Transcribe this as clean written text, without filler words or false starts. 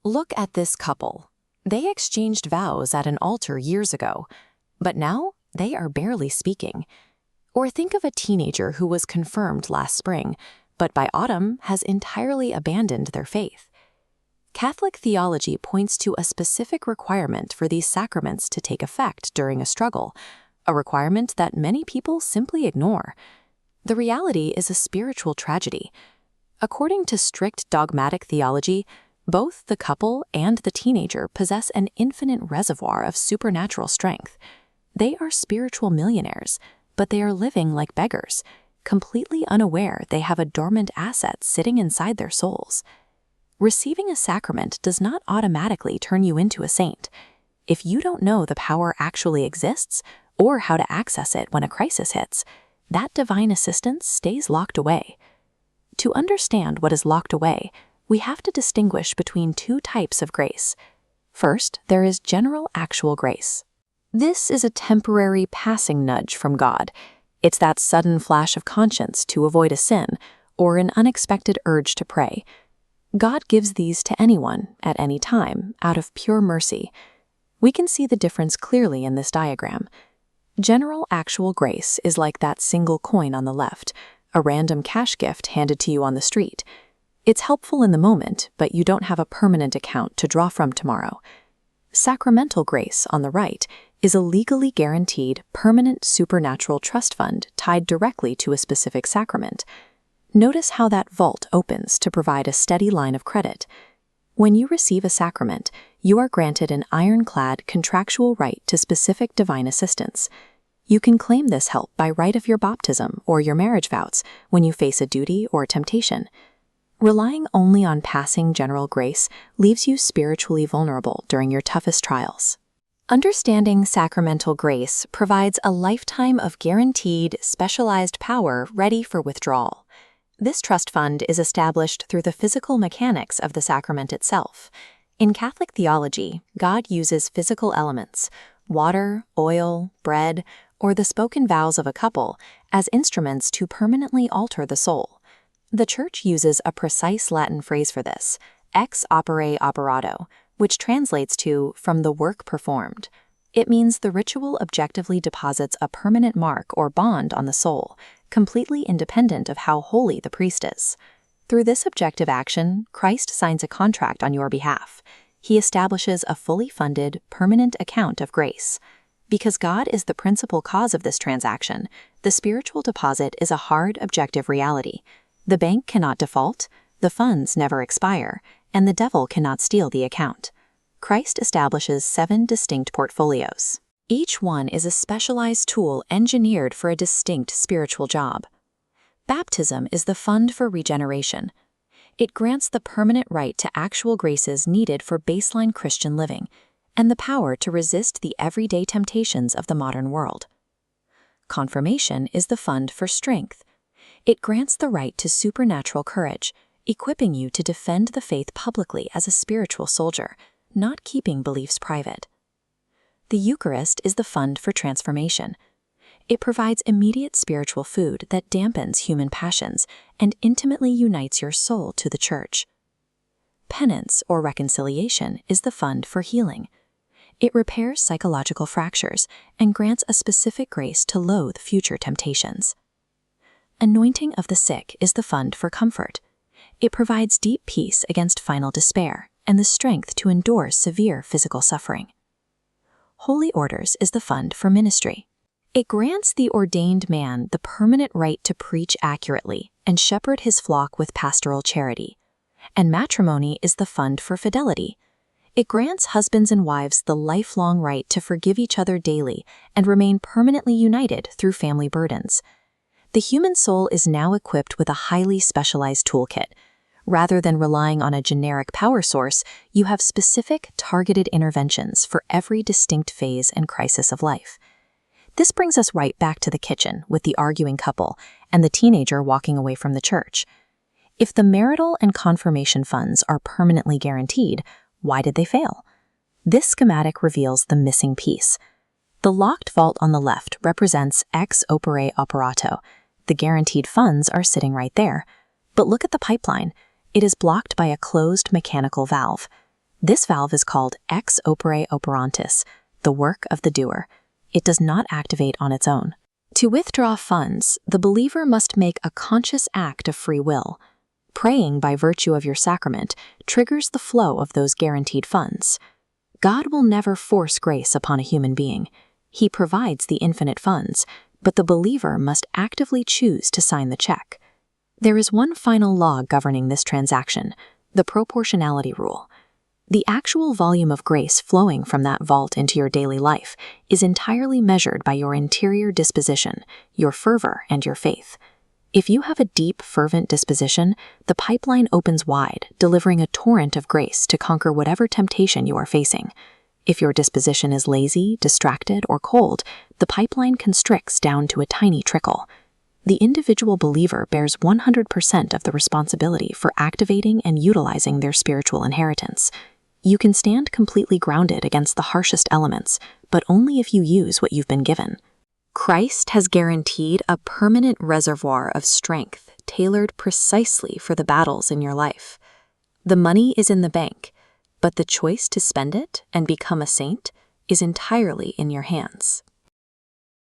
Look at this couple. They exchanged vows at an altar years ago, but now they are barely speaking. Or think of a teenager who was confirmed last spring, but by autumn has entirely abandoned their faith. Catholic theology points to a specific requirement for these sacraments to take effect during a struggle, a requirement that many people simply ignore. The reality is a spiritual tragedy. According to strict dogmatic theology, both the couple and the teenager possess an infinite reservoir of supernatural strength. They are spiritual millionaires, but they are living like beggars, completely unaware they have a dormant asset sitting inside their souls. Receiving a sacrament does not automatically turn you into a saint. If you don't know the power actually exists or how to access it when a crisis hits, that divine assistance stays locked away. To understand what is locked away, we have to distinguish between two types of grace. First, there is general actual grace. This is a temporary passing nudge from God. It's that sudden flash of conscience to avoid a sin or an unexpected urge to pray. God gives these to anyone, at any time, out of pure mercy. We can see the difference clearly in this diagram. General actual grace is like that single coin on the left, a random cash gift handed to you on the street. It's helpful in the moment, but you don't have a permanent account to draw from tomorrow. Sacramental grace, on the right, is a legally guaranteed, permanent supernatural trust fund tied directly to a specific sacrament. Notice how that vault opens to provide a steady line of credit. When you receive a sacrament, you are granted an ironclad contractual right to specific divine assistance. You can claim this help by right of your baptism or your marriage vows when you face a duty or temptation. Relying only on passing general grace leaves you spiritually vulnerable during your toughest trials. Understanding sacramental grace provides a lifetime of guaranteed, specialized power ready for withdrawal. This trust fund is established through the physical mechanics of the sacrament itself. In Catholic theology, God uses physical elements, water, oil, bread, or the spoken vows of a couple, as instruments to permanently alter the soul. The Church uses a precise Latin phrase for this, ex opere operato, which translates to from the work performed. It means the ritual objectively deposits a permanent mark or bond on the soul, completely independent of how holy the priest is. Through this objective action, Christ signs a contract on your behalf. He establishes a fully funded, permanent account of grace. Because God is the principal cause of this transaction, the spiritual deposit is a hard, objective reality. The bank cannot default, the funds never expire, and the devil cannot steal the account. Christ establishes 7 distinct portfolios. Each one is a specialized tool engineered for a distinct spiritual job. Baptism is the fund for regeneration. It grants the permanent right to actual graces needed for baseline Christian living, and the power to resist the everyday temptations of the modern world. Confirmation is the fund for strength. It grants the right to supernatural courage, equipping you to defend the faith publicly as a spiritual soldier, not keeping beliefs private. The Eucharist is the fund for transformation. It provides immediate spiritual food that dampens human passions and intimately unites your soul to the Church. Penance or reconciliation is the fund for healing. It repairs psychological fractures and grants a specific grace to loathe future temptations. Anointing of the sick is the fund for comfort. It provides deep peace against final despair and the strength to endure severe physical suffering. Holy Orders is the fund for ministry. It grants the ordained man the permanent right to preach accurately and shepherd his flock with pastoral charity. And matrimony is the fund for fidelity. It grants husbands and wives the lifelong right to forgive each other daily and remain permanently united through family burdens. The human soul is now equipped with a highly specialized toolkit. Rather than relying on a generic power source, you have specific, targeted interventions for every distinct phase and crisis of life. This brings us right back to the kitchen with the arguing couple and the teenager walking away from the church. If the marital and confirmation funds are permanently guaranteed, why did they fail? This schematic reveals the missing piece. The locked vault on the left represents ex opere operato. The guaranteed funds are sitting right there. But look at the pipeline. It is blocked by a closed mechanical valve. This valve is called ex opere operantis, the work of the doer. It does not activate on its own. To withdraw funds, the believer must make a conscious act of free will. Praying by virtue of your sacrament triggers the flow of those guaranteed funds. God will never force grace upon a human being. He provides the infinite funds, but the believer must actively choose to sign the check. There is one final law governing this transaction, the proportionality rule. The actual volume of grace flowing from that vault into your daily life is entirely measured by your interior disposition, your fervor, and your faith. If you have a deep, fervent disposition, the pipeline opens wide, delivering a torrent of grace to conquer whatever temptation you are facing. If your disposition is lazy, distracted, or cold, the pipeline constricts down to a tiny trickle. The individual believer bears 100% of the responsibility for activating and utilizing their spiritual inheritance. You can stand completely grounded against the harshest elements, but only if you use what you've been given. Christ has guaranteed a permanent reservoir of strength tailored precisely for the battles in your life. The money is in the bank, but the choice to spend it and become a saint is entirely in your hands.